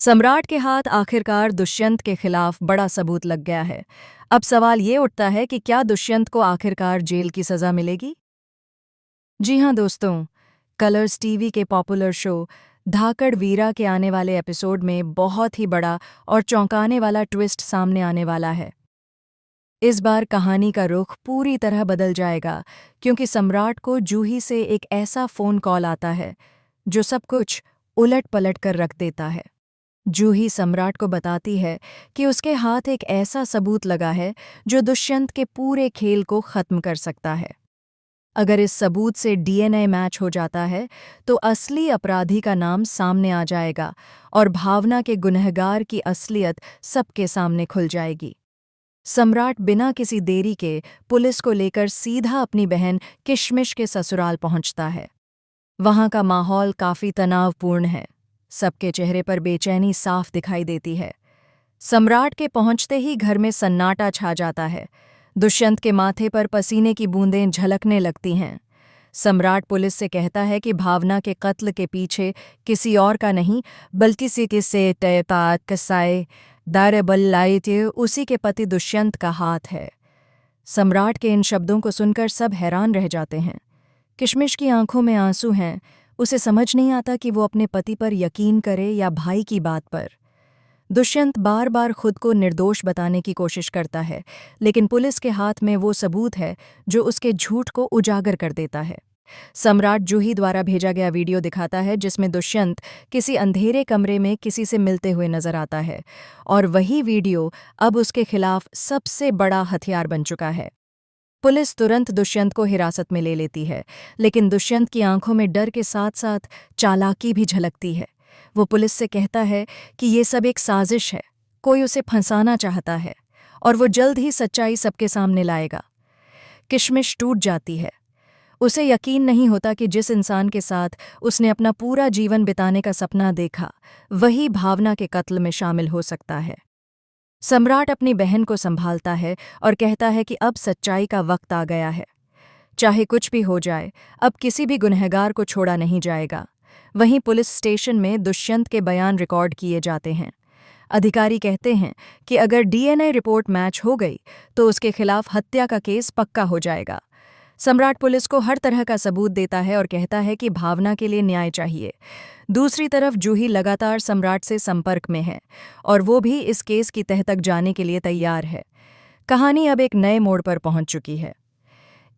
सम्राट के हाथ आखिरकार दुष्यंत के खिलाफ बड़ा सबूत लग गया है। अब सवाल ये उठता है कि क्या दुष्यंत को आखिरकार जेल की सजा मिलेगी? जी हाँ दोस्तों, कलर्स टीवी के पॉपुलर शो धाकड़ वीरा के आने वाले एपिसोड में बहुत ही बड़ा और चौंकाने वाला ट्विस्ट सामने आने वाला है। इस बार कहानी का रुख पूरी तरह बदल जाएगा, क्योंकि सम्राट को जूही से एक ऐसा फ़ोन कॉल आता है जो सब कुछ उलट पलट कर रख देता है। जूही सम्राट को बताती है कि उसके हाथ एक ऐसा सबूत लगा है जो दुष्यंत के पूरे खेल को खत्म कर सकता है। अगर इस सबूत से डीएनए मैच हो जाता है तो असली अपराधी का नाम सामने आ जाएगा और भावना के गुनहगार की असलियत सबके सामने खुल जाएगी। सम्राट बिना किसी देरी के पुलिस को लेकर सीधा अपनी बहन किशमिश के ससुराल पहुंचता है। वहां का माहौल काफी तनावपूर्ण है। सबके चेहरे पर बेचैनी साफ दिखाई देती है। सम्राट के पहुंचते ही घर में सन्नाटा छा जाता है। दुष्यंत के माथे पर पसीने की बूंदें झलकने लगती हैं। सम्राट पुलिस से कहता है कि भावना के कत्ल के पीछे किसी और का नहीं बल्कि से तयपात कसाए दारबल्लाइते उसी के पति दुष्यंत का हाथ है। सम्राट के इन शब्दों को सुनकर सब हैरान रह जाते हैं। किशमिश की आंखों में आंसू हैं। उसे समझ नहीं आता कि वो अपने पति पर यकीन करे या भाई की बात पर। दुष्यंत बार बार खुद को निर्दोष बताने की कोशिश करता है, लेकिन पुलिस के हाथ में वो सबूत है जो उसके झूठ को उजागर कर देता है। सम्राट जूही द्वारा भेजा गया वीडियो दिखाता है जिसमें दुष्यंत किसी अंधेरे कमरे में किसी से मिलते हुए नजर आता है, और वही वीडियो अब उसके खिलाफ सबसे बड़ा हथियार बन चुका है। पुलिस तुरंत दुष्यंत को हिरासत में ले लेती है, लेकिन दुष्यंत की आंखों में डर के साथ साथ चालाकी भी झलकती है। वो पुलिस से कहता है कि ये सब एक साजिश है, कोई उसे फंसाना चाहता है और वो जल्द ही सच्चाई सबके सामने लाएगा। किशमिश टूट जाती है। उसे यकीन नहीं होता कि जिस इंसान के साथ उसने अपना पूरा जीवन बिताने का सपना देखा, वही भावना के कत्ल में शामिल हो सकता है। सम्राट अपनी बहन को संभालता है और कहता है कि अब सच्चाई का वक्त आ गया है। चाहे कुछ भी हो जाए, अब किसी भी गुनहगार को छोड़ा नहीं जाएगा। वहीं पुलिस स्टेशन में दुष्यंत के बयान रिकॉर्ड किए जाते हैं। अधिकारी कहते हैं कि अगर डीएनए रिपोर्ट मैच हो गई तो उसके खिलाफ हत्या का केस पक्का हो जाएगा। सम्राट पुलिस को हर तरह का सबूत देता है और कहता है कि भावना के लिए न्याय चाहिए। दूसरी तरफ जूही लगातार सम्राट से संपर्क में है और वो भी इस केस की तह तक जाने के लिए तैयार है। कहानी अब एक नए मोड़ पर पहुंच चुकी है।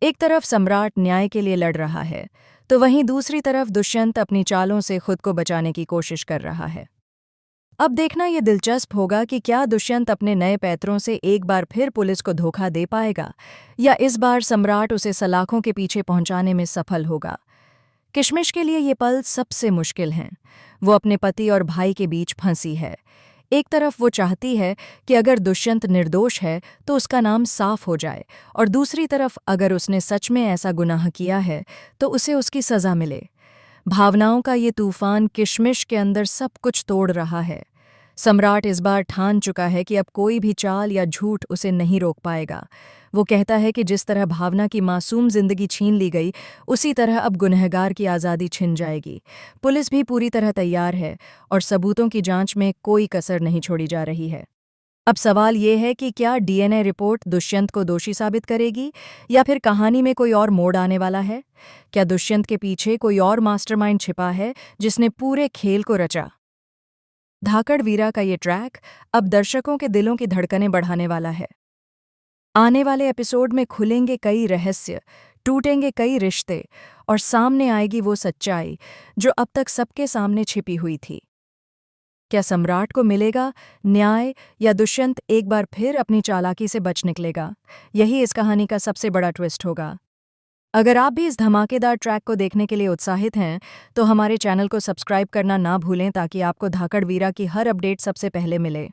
एक तरफ सम्राट न्याय के लिए लड़ रहा है, तो वहीं दूसरी तरफ दुष्यंत अपनी चालों से खुद को बचाने की कोशिश कर रहा है। अब देखना ये दिलचस्प होगा कि क्या दुष्यंत अपने नए पैतरों से एक बार फिर पुलिस को धोखा दे पाएगा, या इस बार सम्राट उसे सलाखों के पीछे पहुंचाने में सफल होगा। किशमिश के लिए ये पल सबसे मुश्किल हैं। वो अपने पति और भाई के बीच फंसी है। एक तरफ वो चाहती है कि अगर दुष्यंत निर्दोष है तो उसका नाम साफ हो जाए, और दूसरी तरफ अगर उसने सच में ऐसा गुनाह किया है तो उसे उसकी सज़ा मिले। भावनाओं का ये तूफान किशमिश के अंदर सब कुछ तोड़ रहा है। सम्राट इस बार ठान चुका है कि अब कोई भी चाल या झूठ उसे नहीं रोक पाएगा। वो कहता है कि जिस तरह भावना की मासूम जिंदगी छीन ली गई, उसी तरह अब गुनहगार की आज़ादी छिन जाएगी। पुलिस भी पूरी तरह तैयार है और सबूतों की जांच में कोई कसर नहीं छोड़ी जा रही है। अब सवाल ये है कि क्या डीएनए रिपोर्ट दुष्यंत को दोषी साबित करेगी, या फिर कहानी में कोई और मोड़ आने वाला है? क्या दुष्यंत के पीछे कोई और मास्टरमाइंड छिपा है जिसने पूरे खेल को रचा? धाकड़ वीरा का ये ट्रैक अब दर्शकों के दिलों की धड़कनें बढ़ाने वाला है। आने वाले एपिसोड में खुलेंगे कई रहस्य, टूटेंगे कई रिश्ते, और सामने आएगी वो सच्चाई जो अब तक सबके सामने छिपी हुई थी। क्या सम्राट को मिलेगा न्याय, या दुष्यंत एक बार फिर अपनी चालाकी से बच निकलेगा? यही इस कहानी का सबसे बड़ा ट्विस्ट होगा। अगर आप भी इस धमाकेदार ट्रैक को देखने के लिए उत्साहित हैं, तो हमारे चैनल को सब्सक्राइब करना ना भूलें ताकि आपको धाकड़ वीरा की हर अपडेट सबसे पहले मिले।